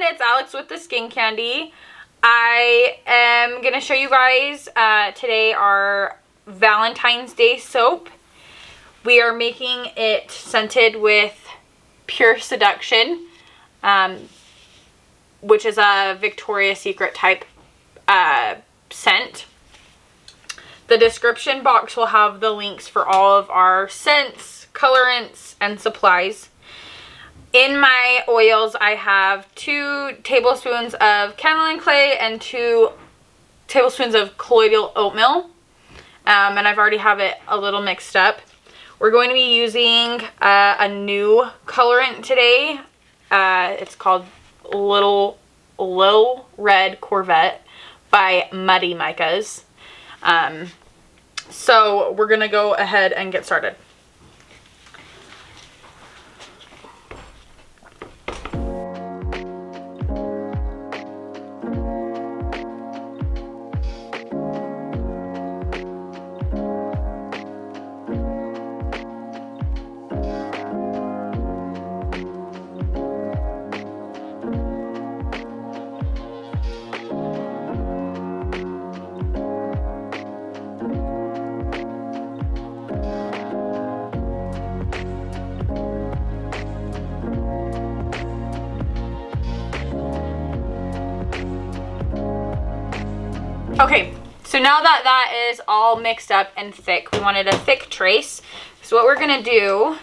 it's Alex with the Skin Candy. I am going to show you guys today our Valentine's Day soap. We are making it scented with Pure Seduction, which is a Victoria's Secret type scent. The description box will have the links for all of our scents, colorants, and supplies. In my oils, I have 2 tablespoons of Kernel clay and 2 tablespoons of colloidal oatmeal. And I've already have it a little mixed up. We're going to be using a new colorant today. It's called Little Red Corvette by Muddy Micas. So we're going to go ahead and get started. Okay, so now that that is all mixed up and thick, we wanted a thick trace. So what we're going to do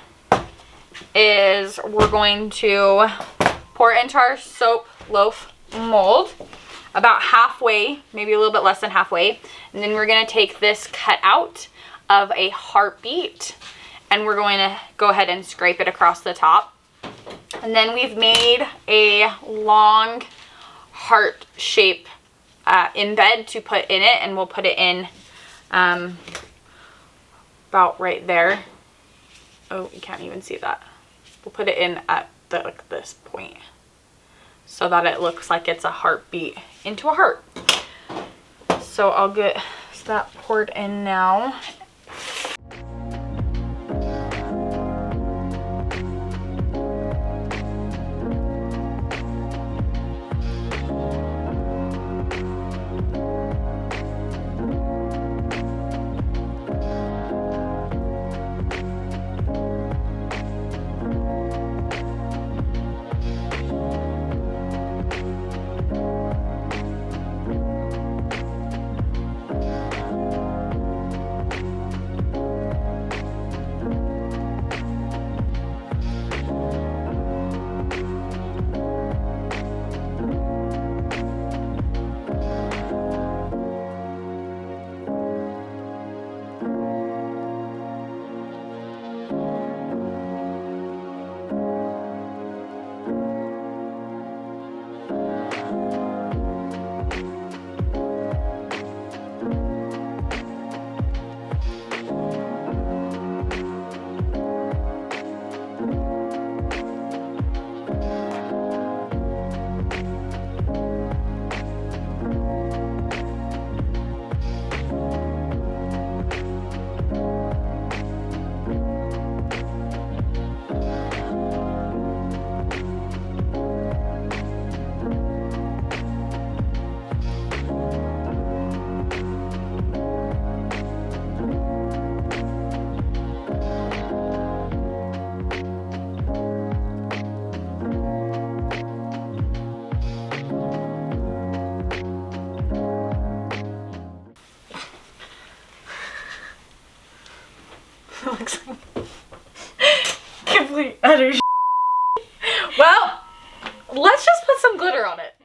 is we're going to pour it into our soap loaf mold about halfway, maybe a little bit less than halfway. And then we're going to take this cutout of a heartbeat and we're going to go ahead and scrape it across the top. And then we've made a long heart shape embed to put in it, and we'll put it in about right there. Oh, you can't even see that. We'll put it in at this point so that it looks like it's a heartbeat into a heart. So I'll get that poured in now. Looks like complete utter shit. Well, let's just put some glitter on it.